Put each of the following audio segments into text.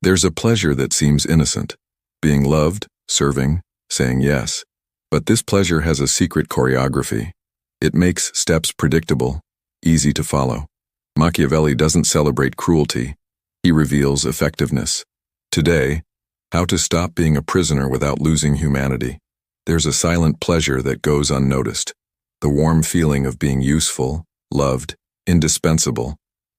There's a pleasure that seems innocent, being loved, serving, saying yes. But this pleasure has a secret choreography. It makes steps predictable, easy to follow. Machiavelli doesn't celebrate cruelty. He reveals effectiveness. Today, how to stop being a prisoner without losing humanity. There's a silent pleasure that goes unnoticed. The warm feeling of being useful, loved, indispensable.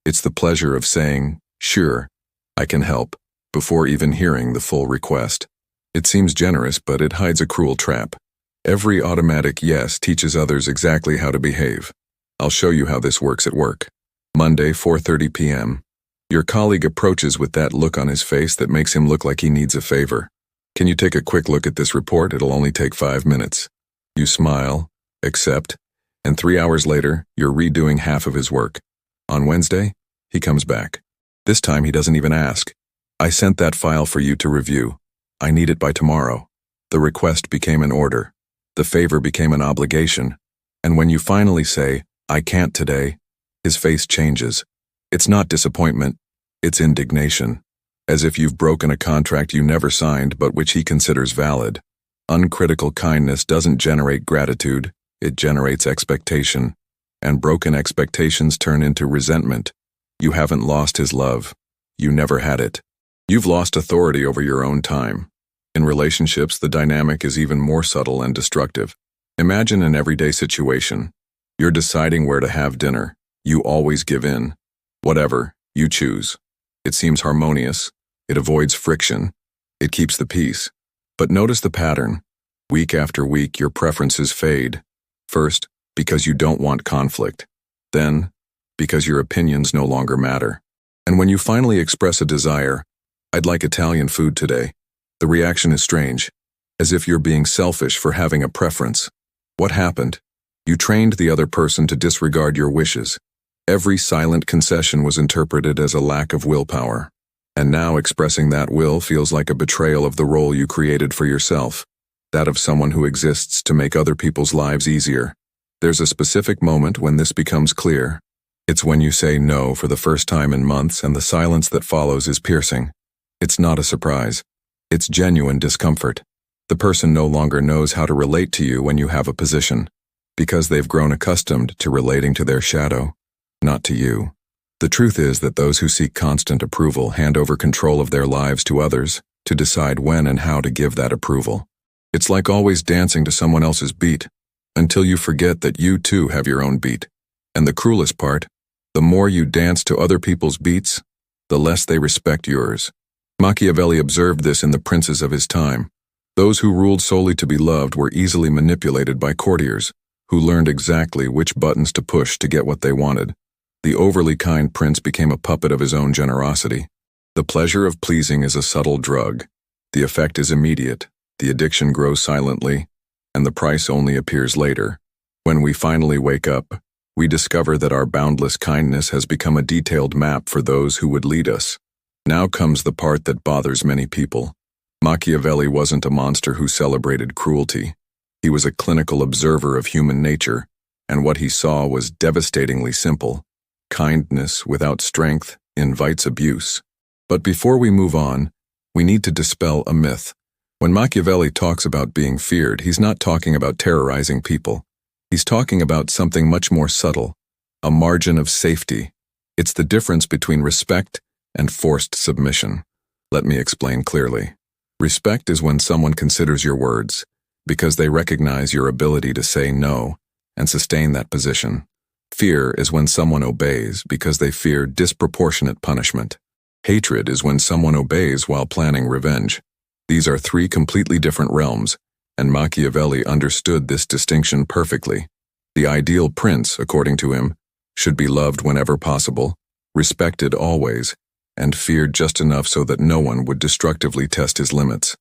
It's the pleasure of saying, "Sure, I can help," before even hearing the full request. It seems generous, but it hides a cruel trap. Every automatic yes teaches others exactly how to behave. I'll show you how this works at work. Monday, 4:30 p.m. Your colleague approaches with that look on his face that makes him look like he needs a favor. Can you take a quick look at this report? It'll only take 5 minutes. You smile, accept, and 3 hours later, you're redoing half of his work. On Wednesday, he comes back. This time he doesn't even ask. "I sent that file for you to review. I need it by tomorrow." The request became an order. The favor became an obligation. And when you finally say, "I can't today," his face changes. It's not disappointment, it's indignation. As if you've broken a contract you never signed but which he considers valid. Uncritical kindness doesn't generate gratitude, it generates expectation. And broken expectations turn into resentment. You haven't lost his love. You never had it. You've lost authority over your own time. In relationships, the dynamic is even more subtle and destructive. Imagine an everyday situation. You're deciding where to have dinner. You always give in. Whatever, you choose. It seems harmonious. It avoids friction. It keeps the peace. But notice the pattern. Week after week, your preferences fade. First, because you don't want conflict. Then, because your opinions no longer matter. And when you finally express a desire, "I'd like Italian food today," the reaction is strange, as if you're being selfish for having a preference. What happened? You trained the other person to disregard your wishes. Every silent concession was interpreted as a lack of willpower. And now expressing that will feels like a betrayal of the role you created for yourself, that of someone who exists to make other people's lives easier. There's a specific moment when this becomes clear. It's when you say no for the first time in months and the silence that follows is piercing. It's not a surprise. It's genuine discomfort. The person no longer knows how to relate to you when you have a position, because they've grown accustomed to relating to their shadow, not to you. The truth is that those who seek constant approval hand over control of their lives to others to decide when and how to give that approval. It's like always dancing to someone else's beat, until you forget that you too have your own beat. And the cruelest part, the more you dance to other people's beats, the less they respect yours. Machiavelli observed this in the princes of his time. Those who ruled solely to be loved were easily manipulated by courtiers, who learned exactly which buttons to push to get what they wanted. The overly kind prince became a puppet of his own generosity. The pleasure of pleasing is a subtle drug. The effect is immediate, the addiction grows silently, and the price only appears later. When we finally wake up, we discover that our boundless kindness has become a detailed map for those who would lead us. Now comes the part that bothers many people. Machiavelli wasn't a monster who celebrated cruelty. He was a clinical observer of human nature, and what he saw was devastatingly simple. Kindness without strength invites abuse. But before we move on, we need to dispel a myth. When Machiavelli talks about being feared, he's not talking about terrorizing people. He's talking about something much more subtle, a margin of safety. It's the difference between respect and forced submission. Let me explain clearly. Respect is when someone considers your words, because they recognize your ability to say no and sustain that position. Fear is when someone obeys because they fear disproportionate punishment. Hatred is when someone obeys while planning revenge. These are three completely different realms, and Machiavelli understood this distinction perfectly. The ideal prince, according to him, should be loved whenever possible, respected always, and feared just enough so that no one would destructively test his limits.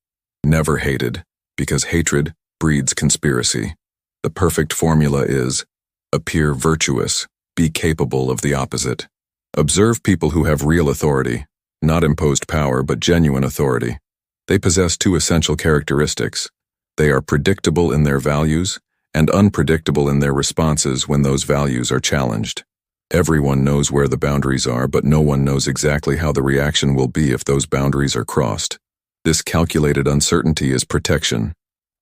Never hated, because hatred breeds conspiracy. The perfect formula is, appear virtuous, be capable of the opposite. Observe people who have real authority, not imposed power but genuine authority. They possess two essential characteristics. They are predictable in their values and unpredictable in their responses when those values are challenged. Everyone knows where the boundaries are, but no one knows exactly how the reaction will be if those boundaries are crossed. This calculated uncertainty is protection.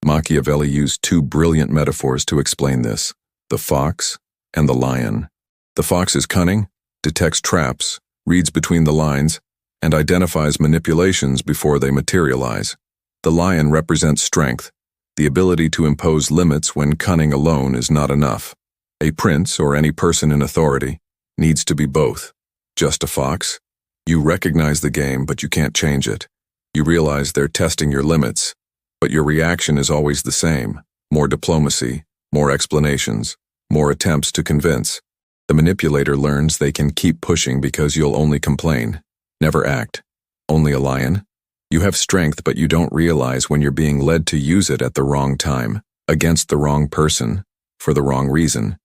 Machiavelli used two brilliant metaphors to explain this: the fox and the lion. The fox is cunning, detects traps, reads between the lines, and identifies manipulations before they materialize. The lion represents strength, the ability to impose limits when cunning alone is not enough. A prince, or any person in authority, needs to be both. Just a fox? You recognize the game, but you can't change it. You realize they're testing your limits, but your reaction is always the same: more diplomacy, more explanations, more attempts to convince. The manipulator learns they can keep pushing because you'll only complain, never act. Only a lion? You have strength, but you don't realize when you're being led to use it at the wrong time, against the wrong person, for the wrong reason.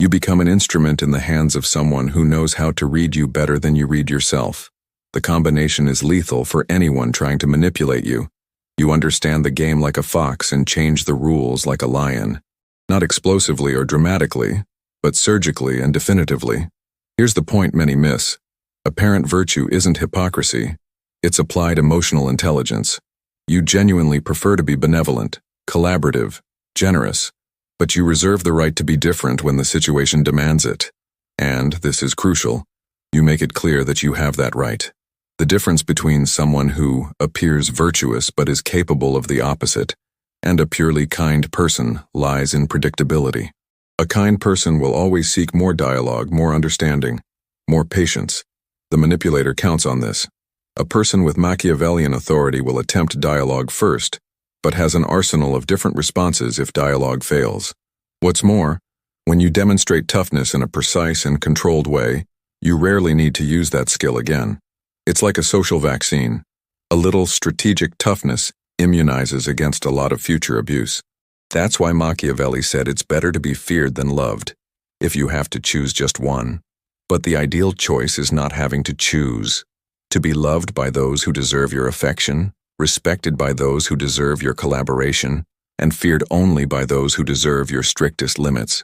You become an instrument in the hands of someone who knows how to read you better than you read yourself. The combination is lethal for anyone trying to manipulate you. You understand the game like a fox and change the rules like a lion. Not explosively or dramatically, but surgically and definitively. Here's the point many miss. Apparent virtue isn't hypocrisy. It's applied emotional intelligence. You genuinely prefer to be benevolent, collaborative, generous, but you reserve the right to be different when the situation demands it. And, this is crucial, you make it clear that you have that right. The difference between someone who appears virtuous but is capable of the opposite and a purely kind person lies in predictability. A kind person will always seek more dialogue, more understanding, more patience. The manipulator counts on this. A person with Machiavellian authority will attempt dialogue first, but has an arsenal of different responses if dialogue fails. What's more, when you demonstrate toughness in a precise and controlled way, you rarely need to use that skill again. It's like a social vaccine. A little strategic toughness immunizes against a lot of future abuse. That's why Machiavelli said it's better to be feared than loved, if you have to choose just one. But the ideal choice is not having to choose. To be loved by those who deserve your affection, respected by those who deserve your collaboration, and feared only by those who deserve your strictest limits.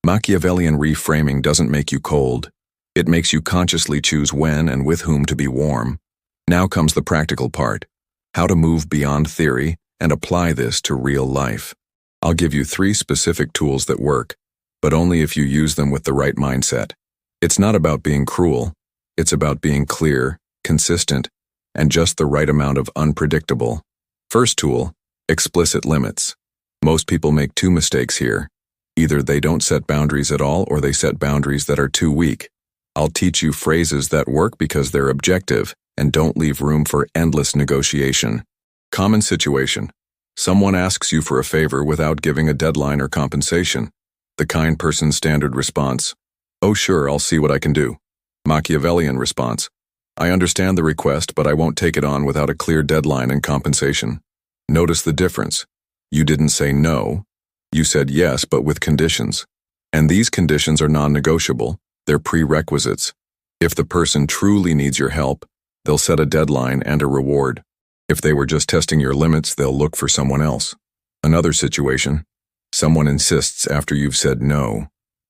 Machiavellian reframing doesn't make you cold. It makes you consciously choose when and with whom to be warm. Now comes the practical part: how to move beyond theory and apply this to real life. I'll give you 3 specific tools that work, but only if you use them with the right mindset. It's not about being cruel. It's about being clear, consistent, and just the right amount of unpredictable. First tool, explicit limits. Most people make 2 mistakes here. Either they don't set boundaries at all or they set boundaries that are too weak. I'll teach you phrases that work because they're objective and don't leave room for endless negotiation. Common situation. Someone asks you for a favor without giving a deadline or compensation. The kind person's standard response: "Oh sure, I'll see what I can do." Machiavellian response: "I understand the request, but I won't take it on without a clear deadline and compensation." Notice the difference. You didn't say no. You said yes, but with conditions. And these conditions are non-negotiable. They're prerequisites. If the person truly needs your help, they'll set a deadline and a reward. If they were just testing your limits, they'll look for someone else. Another situation. Someone insists after you've said no.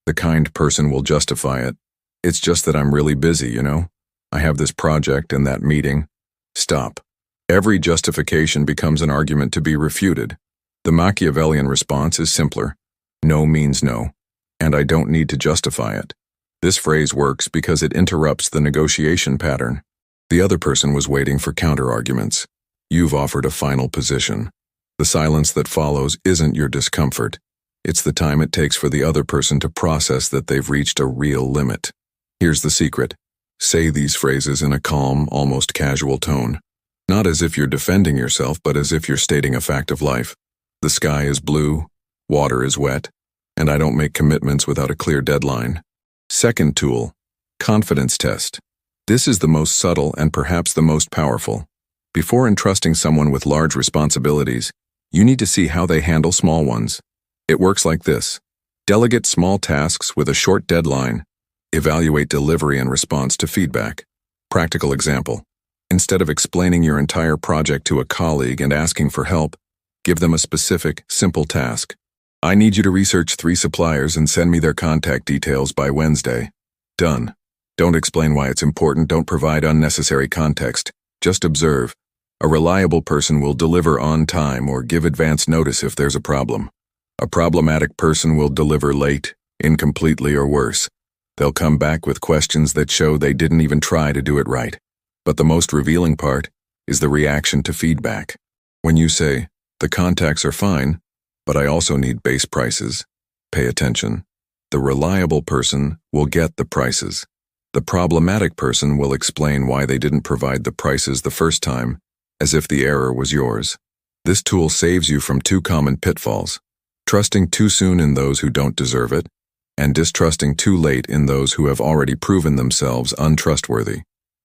The kind person will justify it. "It's just that I'm really busy, you know? I have this project and that meeting." Stop. Every justification becomes an argument to be refuted. The Machiavellian response is simpler. No means no, and I don't need to justify it. This phrase works because it interrupts the negotiation pattern. The other person was waiting for counter-arguments. You've offered a final position. The silence that follows isn't your discomfort. It's the time it takes for the other person to process that they've reached a real limit. Here's the secret. Say these phrases in a calm, almost casual tone. Not as if you're defending yourself, but as if you're stating a fact of life. The sky is blue, water is wet, and I don't make commitments without a clear deadline. Second tool, confidence test. This is the most subtle and perhaps the most powerful. Before entrusting someone with large responsibilities, you need to see how they handle small ones. It works like this. Delegate small tasks with a short deadline. Evaluate delivery and response to feedback. Practical example. Instead of explaining your entire project to a colleague and asking for help, give them a specific, simple task. I need you to research 3 suppliers and send me their contact details by Wednesday. Done. Don't explain why it's important, don't provide unnecessary context. Just observe. A reliable person will deliver on time or give advance notice if there's a problem. A problematic person will deliver late, incompletely, or worse. They'll come back with questions that show they didn't even try to do it right. But the most revealing part is the reaction to feedback. When you say, "The contacts are fine, but I also need base prices," pay attention. The reliable person will get the prices. The problematic person will explain why they didn't provide the prices the first time, as if the error was yours. This tool saves you from two common pitfalls: trusting too soon in those who don't deserve it, and distrusting too late in those who have already proven themselves untrustworthy.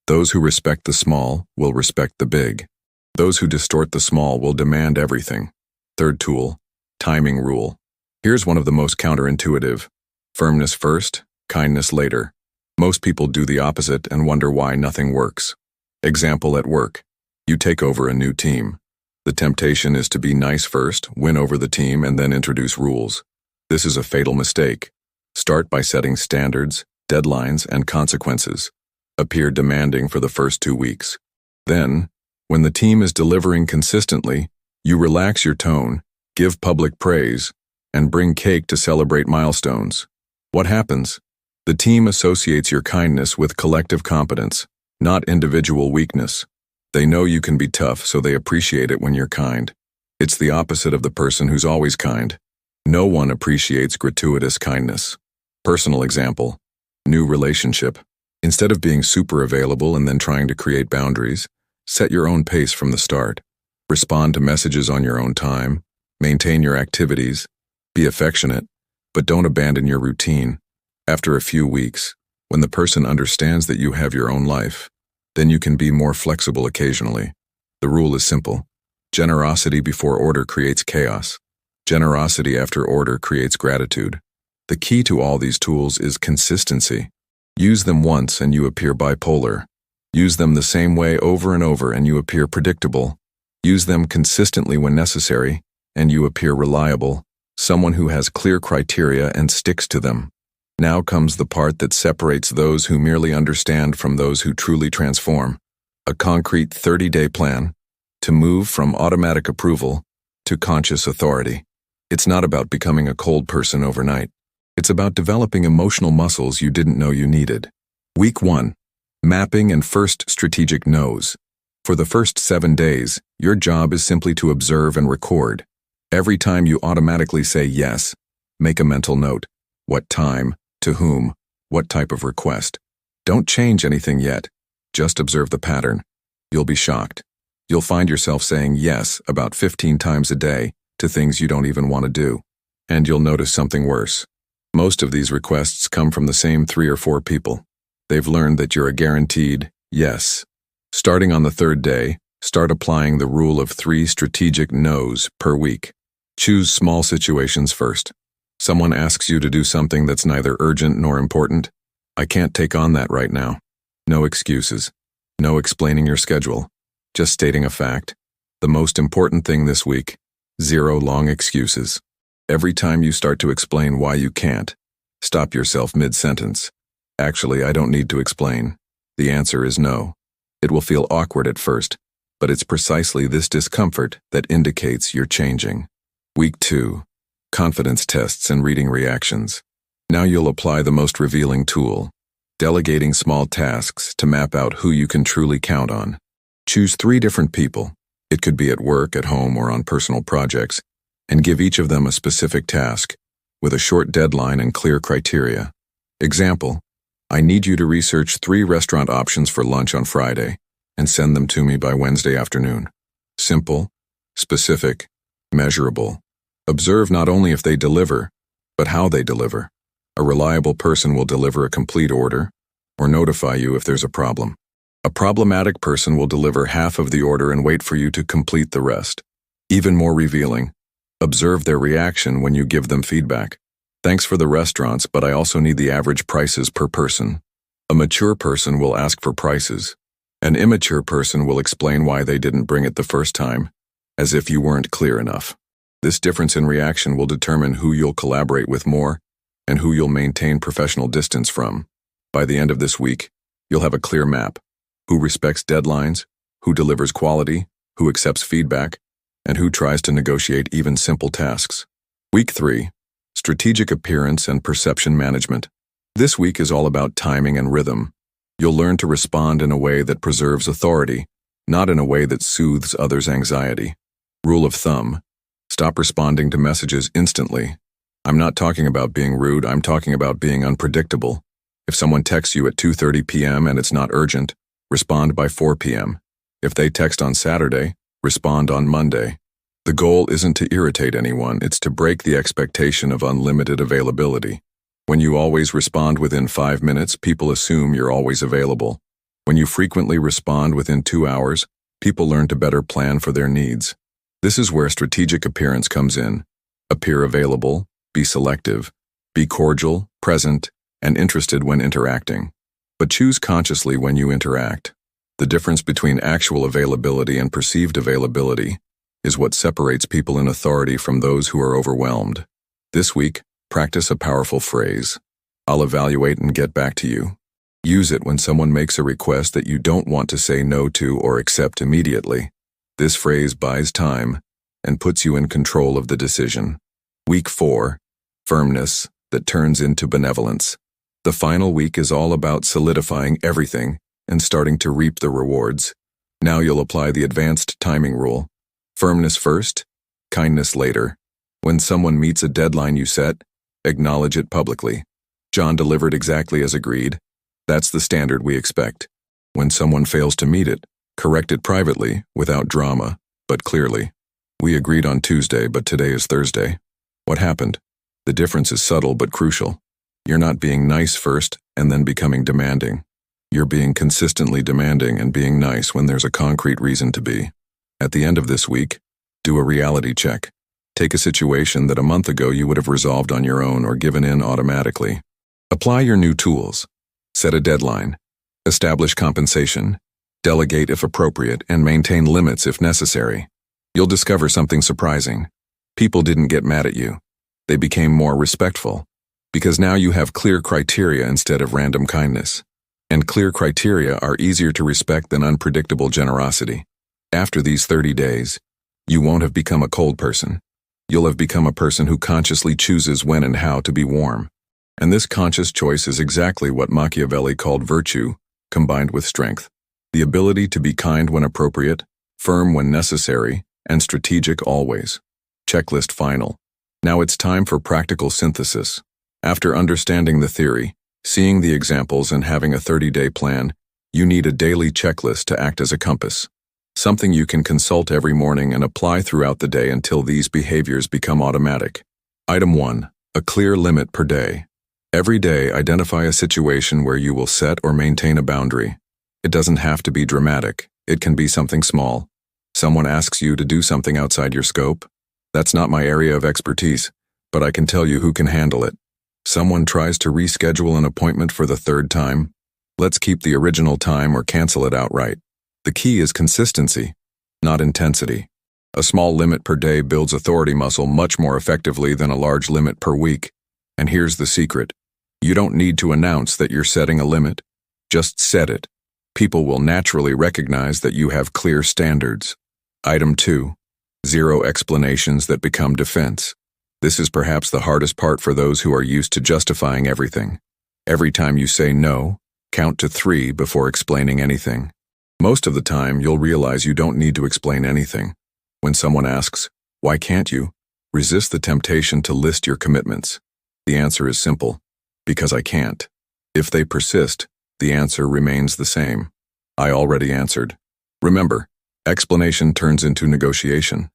Those who respect the small will respect the big. Those who distort the small will demand everything. Third tool, timing rule. Here's one of the most counterintuitive: firmness first, kindness later. Most people do the opposite and wonder why nothing works. Example at work. You take over a new team. The temptation is to be nice first, win over the team, and then introduce rules. This is a fatal mistake. Start by setting standards, deadlines, and consequences. Appear demanding for the first 2 weeks. Then, when the team is delivering consistently, you relax your tone, give public praise, and bring cake to celebrate milestones. What happens? The team associates your kindness with collective competence, not individual weakness. They know you can be tough, so they appreciate it when you're kind. It's the opposite of the person who's always kind. No one appreciates gratuitous kindness. Personal example. New relationship. Instead of being super available and then trying to create boundaries, set your own pace from the start. Respond to messages on your own time. Maintain your activities. Be affectionate, but don't abandon your routine. After a few weeks, when the person understands that you have your own life, then you can be more flexible occasionally. The rule is simple. Generosity before order creates chaos. Generosity after order creates gratitude. The key to all these tools is consistency. Use them once and you appear bipolar. Use them the same way over and over and you appear predictable. Use them consistently when necessary and you appear reliable, someone who has clear criteria and sticks to them. Now comes the part that separates those who merely understand from those who truly transform. A concrete 30-day plan to move from automatic approval to conscious authority. It's not about becoming a cold person overnight. It's about developing emotional muscles you didn't know you needed. Week 1. Mapping and first strategic no's. For the first 7 days, your job is simply to observe and record. Every time you automatically say yes, make a mental note. What time? To whom? What type of request? Don't change anything yet. Just observe the pattern. You'll be shocked. You'll find yourself saying yes about 15 times a day to things you don't even want to do. And you'll notice something worse. Most of these requests come from the same 3 or 4 people. They've learned that you're a guaranteed yes. Starting on the 3rd day, start applying the rule of 3 strategic no's per week. Choose small situations first. Someone asks you to do something that's neither urgent nor important. I can't take on that right now. No excuses. No explaining your schedule. Just stating a fact. The most important thing this week: 0 long excuses. Every time you start to explain why you can't, stop yourself mid-sentence. Actually, I don't need to explain. The answer is no. It will feel awkward at first, but it's precisely this discomfort that indicates you're changing. Week 2. Confidence tests and reading reactions. Now you'll apply the most revealing tool: delegating small tasks to map out who you can truly count on. Choose 3 different people. It could be at work, at home, or on personal projects, and give each of them a specific task with a short deadline and clear criteria. Example: I need you to research 3 restaurant options for lunch on Friday and send them to me by Wednesday afternoon. Simple, specific, measurable. Observe not only if they deliver, but how they deliver. A reliable person will deliver a complete order or notify you if there's a problem. A problematic person will deliver half of the order and wait for you to complete the rest. Even more revealing, observe their reaction when you give them feedback. Thanks for the restaurants, but I also need the average prices per person. A mature person will ask for prices. An immature person will explain why they didn't bring it the first time, as if you weren't clear enough. This difference in reaction will determine who you'll collaborate with more and who you'll maintain professional distance from. By the end of this week, you'll have a clear map: who respects deadlines, who delivers quality, who accepts feedback, and who tries to negotiate even simple tasks. Week 3, Strategic Appearance and Perception Management. This week is all about timing and rhythm. You'll learn to respond in a way that preserves authority, not in a way that soothes others' anxiety. Rule of thumb: stop responding to messages instantly. I'm not talking about being rude, I'm talking about being unpredictable. If someone texts you at 2:30 p.m. and it's not urgent, respond by 4 p.m. If they text on Saturday, respond on Monday. The goal isn't to irritate anyone, it's to break the expectation of unlimited availability. When you always respond within 5 minutes, people assume you're always available. When you frequently respond within 2 hours, people learn to better plan for their needs. This is where strategic appearance comes in. Appear available, be selective, be cordial, present, and interested when interacting. But choose consciously when you interact. The difference between actual availability and perceived availability is what separates people in authority from those who are overwhelmed. This week, practice a powerful phrase: I'll evaluate and get back to you. Use it when someone makes a request that you don't want to say no to or accept immediately. This phrase buys time and puts you in control of the decision. Week 4, Firmness that turns into benevolence. The final week is all about solidifying everything and starting to reap the rewards. Now you'll apply the advanced timing rule. Firmness first, kindness later. When someone meets a deadline you set, acknowledge it publicly. John delivered exactly as agreed. That's the standard we expect. When someone fails to meet it, correct it privately, without drama, but clearly. We agreed on Tuesday, but today is Thursday. What happened? The difference is subtle but crucial. You're not being nice first and then becoming demanding. You're being consistently demanding and being nice when there's a concrete reason to be. At the end of this week, do a reality check. Take a situation that a month ago you would have resolved on your own or given in automatically. Apply your new tools. Set a deadline. Establish compensation. Delegate if appropriate, and maintain limits if necessary. You'll discover something surprising. People didn't get mad at you. They became more respectful. Because now you have clear criteria instead of random kindness. And clear criteria are easier to respect than unpredictable generosity. After these 30 days, you won't have become a cold person. You'll have become a person who consciously chooses when and how to be warm. And this conscious choice is exactly what Machiavelli called virtue, combined with strength. The ability to be kind when appropriate, firm when necessary, and strategic always. Checklist final. Now it's time for practical synthesis. After understanding the theory, seeing the examples, and having a 30-day plan, you need a daily checklist to act as a compass. Something you can consult every morning and apply throughout the day until these behaviors become automatic. Item 1. A clear limit per day. Every day, identify a situation where you will set or maintain a boundary. It doesn't have to be dramatic. It can be something small. Someone asks you to do something outside your scope. That's not my area of expertise, but I can tell you who can handle it. Someone tries to reschedule an appointment for the 3rd time. Let's keep the original time or cancel it outright. The key is consistency, not intensity. A small limit per day builds authority muscle much more effectively than a large limit per week. And here's the secret. You don't need to announce that you're setting a limit. Just set it. People will naturally recognize that you have clear standards. Item 2. 0 explanations that become defense. This is perhaps the hardest part for those who are used to justifying everything. Every time you say no, count to 3 before explaining anything. Most of the time, you'll realize you don't need to explain anything. When someone asks, "Why can't you?" resist the temptation to list your commitments. The answer is simple: because I can't. If they persist, the answer remains the same. I already answered. Remember, explanation turns into negotiation,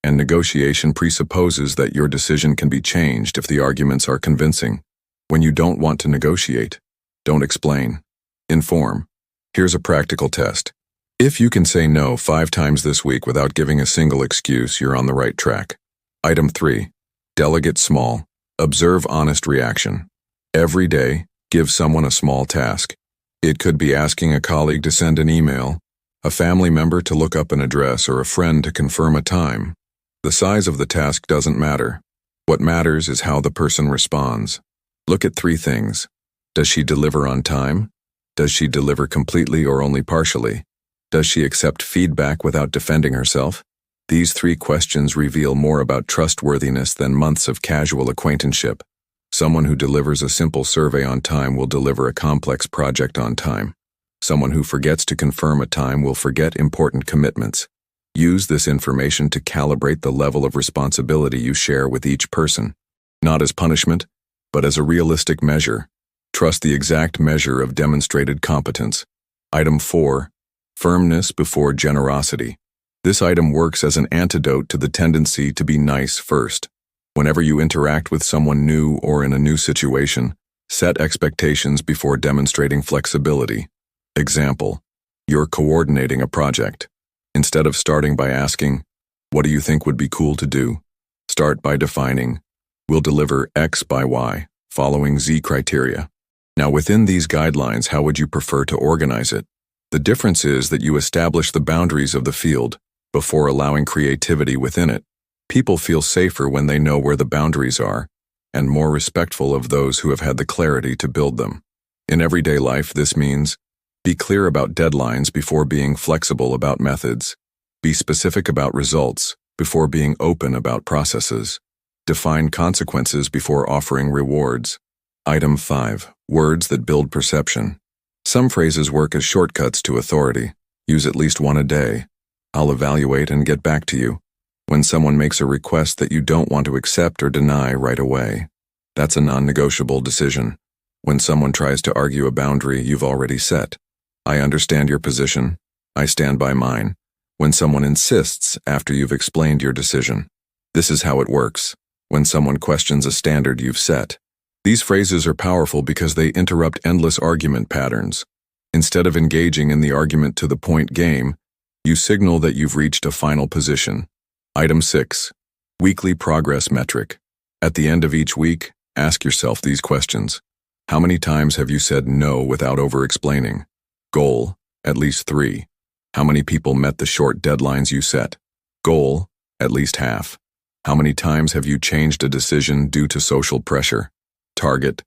and negotiation presupposes that your decision can be changed if the arguments are convincing. When you don't want to negotiate, don't explain. Inform. Here's a practical test. If you can say no 5 times this week without giving a single excuse, you're on the right track. Item 3. Delegate small. Observe honest reaction. Every day, give someone a small task. It could be asking a colleague to send an email, a family member to look up an address, or a friend to confirm a time. The size of the task doesn't matter. What matters is how the person responds. Look at 3 things. Does she deliver on time? Does she deliver completely or only partially? Does she accept feedback without defending herself? These 3 questions reveal more about trustworthiness than months of casual acquaintanceship. Someone who delivers a simple survey on time will deliver a complex project on time. Someone who forgets to confirm a time will forget important commitments. Use this information to calibrate the level of responsibility you share with each person. Not as punishment, but as a realistic measure. Trust the exact measure of demonstrated competence. Item 4. Firmness before generosity. This item works as an antidote to the tendency to be nice first. Whenever you interact with someone new or in a new situation, set expectations before demonstrating flexibility. Example: you're coordinating a project. Instead of starting by asking, "What do you think would be cool to do?" start by defining, "We'll deliver X by Y, following Z criteria." Now, within these guidelines, how would you prefer to organize it? The difference is that you establish the boundaries of the field before allowing creativity within it. People feel safer when they know where the boundaries are, and more respectful of those who have had the clarity to build them. In everyday life, this means be clear about deadlines before being flexible about methods. Be specific about results before being open about processes. Define consequences before offering rewards. Item 5. Words that build perception. Some phrases work as shortcuts to authority. Use at least one a day. "I'll evaluate and get back to you." When someone makes a request that you don't want to accept or deny right away, that's a non-negotiable decision. When someone tries to argue a boundary you've already set, "I understand your position. I stand by mine." When someone insists after you've explained your decision, this is how it works. When someone questions a standard you've set. These phrases are powerful because they interrupt endless argument patterns. Instead of engaging in the argument to the point game, you signal that you've reached a final position. Item 6. Weekly progress metric. At the end of each week, ask yourself these questions. How many times have you said no without over-explaining? Goal: at least 3. How many people met the short deadlines you set? Goal: at least half. How many times have you changed a decision due to social pressure? Target: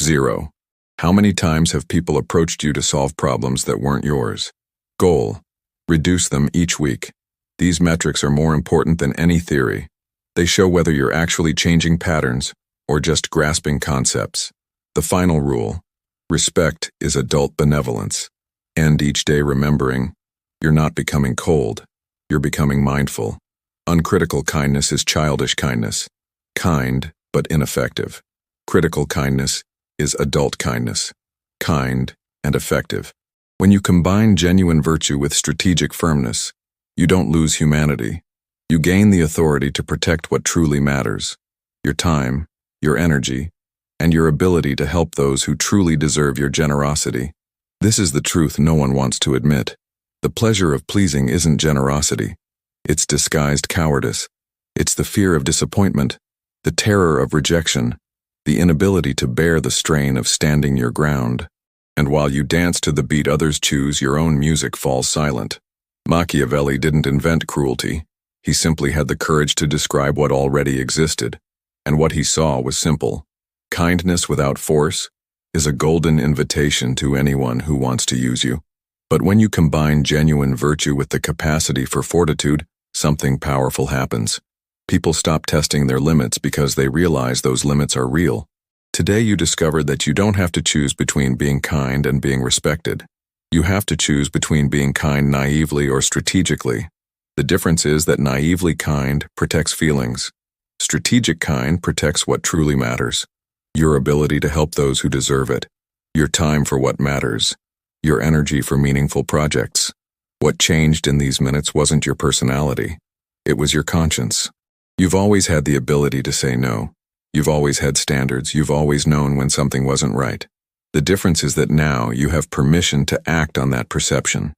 0. How many times have people approached you to solve problems that weren't yours? Goal: reduce them each week. These metrics are more important than any theory. They show whether you're actually changing patterns or just grasping concepts. The final rule: respect is adult benevolence. End each day remembering, you're not becoming cold, you're becoming mindful. Uncritical kindness is childish kindness. Kind, but ineffective. Critical kindness is adult kindness. Kind and effective. When you combine genuine virtue with strategic firmness, you don't lose humanity. You gain the authority to protect what truly matters: your time, your energy, and your ability to help those who truly deserve your generosity. This is the truth no one wants to admit. The pleasure of pleasing isn't generosity. It's disguised cowardice. It's the fear of disappointment, the terror of rejection, the inability to bear the strain of standing your ground. And while you dance to the beat others choose, your own music falls silent. Machiavelli didn't invent cruelty. He simply had the courage to describe what already existed. And what he saw was simple. Kindness without force is a golden invitation to anyone who wants to use you. But when you combine genuine virtue with the capacity for fortitude, something powerful happens. People stop testing their limits because they realize those limits are real. Today you discovered that you don't have to choose between being kind and being respected. You have to choose between being kind naively or strategically. The difference is that naively kind protects feelings. Strategic kind protects what truly matters. Your ability to help those who deserve it. Your time for what matters. Your energy for meaningful projects. What changed in these minutes wasn't your personality. It was your conscience. You've always had the ability to say no. You've always had standards. You've always known when something wasn't right. The difference is that now you have permission to act on that perception.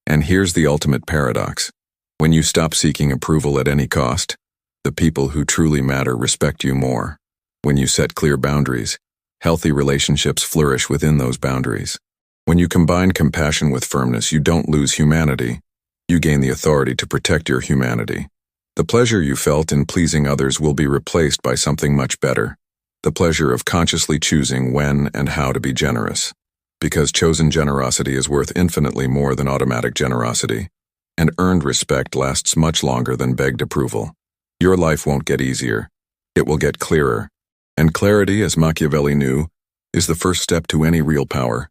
And here's the ultimate paradox. When you stop seeking approval at any cost, the people who truly matter respect you more. When you set clear boundaries, healthy relationships flourish within those boundaries. When you combine compassion with firmness, you don't lose humanity. You gain the authority to protect your humanity. The pleasure you felt in pleasing others will be replaced by something much better. the pleasure of consciously choosing when and how to be generous. Because chosen generosity is worth infinitely more than automatic generosity, and earned respect lasts much longer than begged approval. Your life won't get easier. It will get clearer. And clarity, as Machiavelli knew, is the first step to any real power.